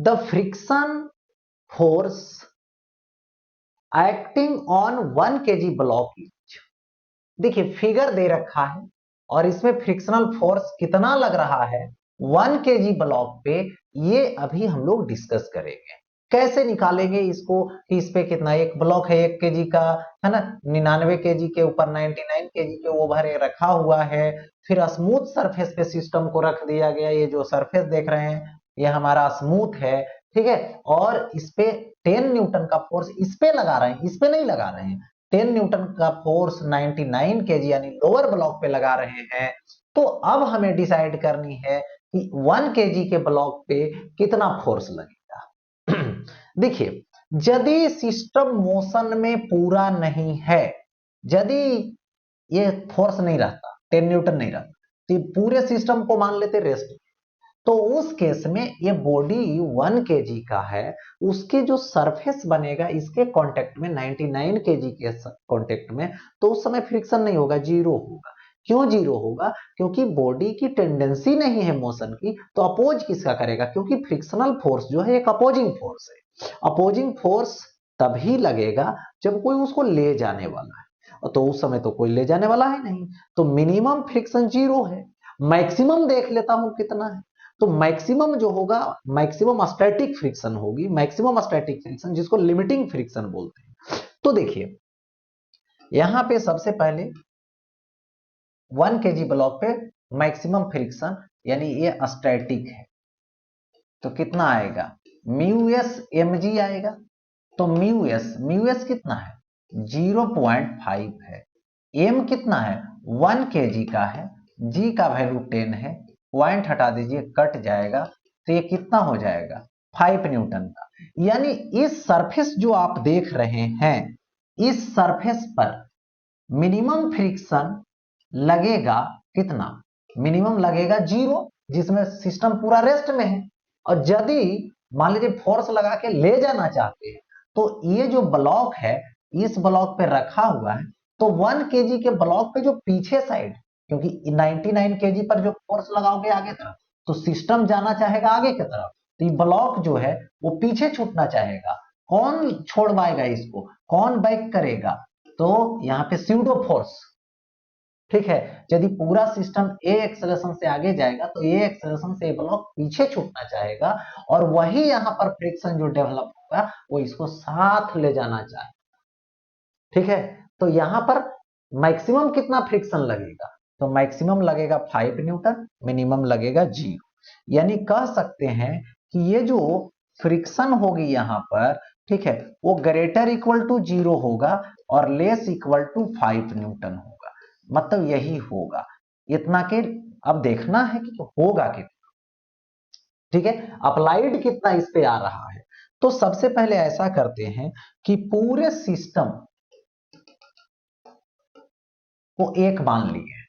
The friction force acting on 1 kg block is. देखिए figure दे रखा है और इसमें फ्रिक्शनल फोर्स कितना लग रहा है 1 kg ब्लॉक पे, ये अभी हम लोग डिस्कस करेंगे। कैसे निकालेंगे इसको कि इस पे कितना, एक ब्लॉक है 1 kg का, है ना, 99 kg के ऊपर 99 kg के ओवर रखा हुआ है, फिर स्मूथ सरफेस पे सिस्टम को रख दिया गया। ये जो सरफेस देख रहे हैं ये हमारा स्मूथ है, ठीक है, और इस पे 10 न्यूटन का फोर्स इस पे लगा रहे हैं, इस पे नहीं लगा रहे हैं। 10 न्यूटन का फोर्स 99 kg यानी लोअर ब्लॉक पे लगा रहे हैं। तो अब हमें डिसाइड करनी है कि 1 kg के ब्लॉक पे कितना फोर्स लगेगा। देखिए यदि सिस्टम मोशन में पूरा नहीं है, यदि ये फोर्स नहीं रहता, 10 न्यूटन नहीं रहता, तो पूरे सिस्टम को मान लेते रेस्ट, तो उस केस में ये बॉडी 1 kg का है, उसके जो सरफेस बनेगा इसके कांटेक्ट में 99 kg के कांटेक्ट में, तो उस समय फ्रिक्शन नहीं होगा, जीरो होगा। क्यों जीरो होगा? क्योंकि बॉडी की टेंडेंसी नहीं है मोशन की, तो अपोज किसका करेगा? क्योंकि फ्रिक्शनल फोर्स जो है एक अपोजिंग फोर्स है। अपोजिंग फोर्स तभी लगेगा जब कोई उसको ले जाने वाला है, तो उस समय तो कोई ले जाने वाला है नहीं, तो मिनिमम फ्रिक्शन जीरो है। मैक्सिमम देख लेता हूं कितना है, तो मैक्सिमम जो होगा, मैक्सिमम स्टैटिक फ्रिक्शन होगी, मैक्सिमम स्टैटिक फ्रिक्शन जिसको लिमिटिंग फ्रिक्शन बोलते हैं। तो देखिए यहां पे सबसे पहले 1 kg ब्लॉक पे मैक्सिमम फ्रिक्शन यानी ये स्टैटिक है, तो कितना आएगा? म्यू एस एम जी आएगा। तो म्यू एस कितना है? 0.5 है। एम कितना है? 1 kg का है, जी का वैल्यू 10 है, पॉइंट हटा दीजिए कट जाएगा, तो ये कितना हो जाएगा? 5 न्यूटन का। यानी इस सरफेस जो आप देख रहे हैं, इस सरफेस पर मिनिमम फ्रिक्शन लगेगा कितना? मिनिमम लगेगा जीरो, जिसमें सिस्टम पूरा रेस्ट में है। और यदि मान लीजिए फोर्स लगा के ले जाना चाहते हैं, तो ये जो ब्लॉक है इस ब्लॉक पे रखा हुआ है, तो 1 kg के ब्लॉक पे जो पीछे साइड, क्योंकि 99 kg पर जो फोर्स लगाओगे आगे तरफ, तो सिस्टम जाना चाहेगा आगे की तरफ, तो ये ब्लॉक जो है वो पीछे छूटना चाहेगा। कौन छोड़वाएगा इसको? कौन बैक करेगा? तो यहाँ पे स्यूडो फोर्स, ठीक है। यदि पूरा सिस्टम ए एक्सेलरेशन से आगे जाएगा तो ए एक्सेलरेशन से ब्लॉक पीछे छूटना चाहेगा, और वही यहां पर फ्रिक्शन जो डेवलप होगा वो इसको साथ ले जाना चाहे, ठीक है। तो यहां पर मैक्सिमम कितना फ्रिक्शन लगेगा? तो मैक्सिमम लगेगा 5 न्यूटन, मिनिमम लगेगा 0। यानी कह सकते हैं कि ये जो फ्रिक्शन होगी यहां पर, ठीक है, वो ग्रेटर इक्वल टू 0 होगा और लेस इक्वल टू 5 न्यूटन होगा। मतलब यही होगा इतना के। अब देखना है कि होगा कितना, ठीक है, अप्लाइड कितना इस पे आ रहा है। तो सबसे पहले ऐसा करते हैं कि पूरे सिस्टम को एक मान लिए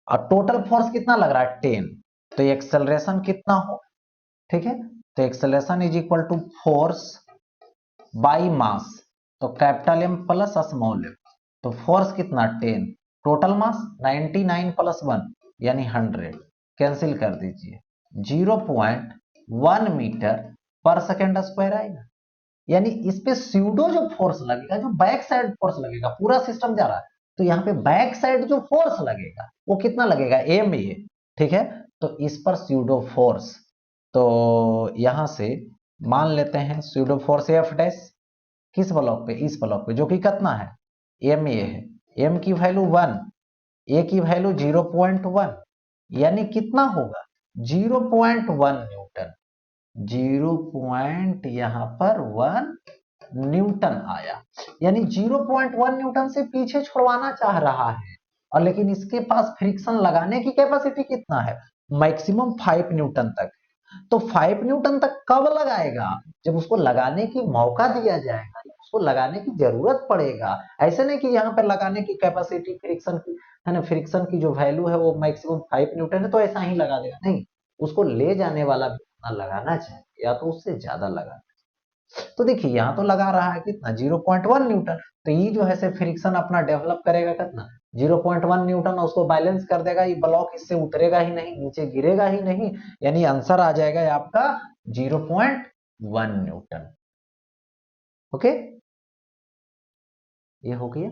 और टोटल फोर्स कितना लग रहा है? 10। तो एक्सेलरेशन कितना हो, ठीक है, तो acceleration is equal to force by mass, तो capital M plus small M. तो फोर्स कितना? 10, टोटल मास 99 प्लस 1 यानी 100, कैंसिल कर दीजिए, 0.1 मीटर पर सेकेंड स्क्वायर आएगा। यानी इस पे स्यूडो जो फोर्स लगेगा, जो बैक साइड फोर्स लगेगा, पूरा सिस्टम जा रहा है, तो यहाँ पे बैक साइड जो फोर्स लगेगा वो कितना लगेगा? एम ए, ठीक है। तो इस पर स्यूडो फोर्स, तो यहां से मान लेते हैं स्यूडो फोर्स एफ डैश किस ब्लॉक पे? इस ब्लॉक पे, जो कि कितना है? एम ए है। एम की वैल्यू 1, ए की वैल्यू 0.1, यानी कितना होगा? 0.1 न्यूटन। 0 पॉइंट यहां पर 1 न्यूटन आया। यानी 0.1 न्यूटन से पीछे छुड़वाना चाह रहा है, और लेकिन इसके पास फ्रिक्शन लगाने की कैपेसिटी कितना है? मैक्सिमम 5 न्यूटन तक। तो 5 न्यूटन तक कब लगाएगा? जब उसको लगाने की मौका दिया जाएगा, उसको लगाने की जरूरत पड़ेगा। ऐसे नहीं कि यहाँ पर लगाने की कैपेसिटी फ्रिक्शन की, है ना, फ्रिक्शन की जो वैल्यू है वो मैक्सिमम 5 न्यूटन है तो ऐसा ही लगा देगा, नहीं, उसको ले जाने वाला भी उतना लगाना चाहिए या तो उससे ज्यादा लगाना। तो देखिए यहाँ तो लगा रहा है कितना? 0.1 न्यूटन। तो ये जो है से फ्रिक्शन अपना डेवलप करेगा कितना? 0.1 न्यूटन, उसको बैलेंस कर देगा, ये ब्लॉक इससे उतरेगा ही नहीं, नीचे गिरेगा ही नहीं, यानी आंसर आ जाएगा आपका 0.1 न्यूटन। ओके, ये हो गया।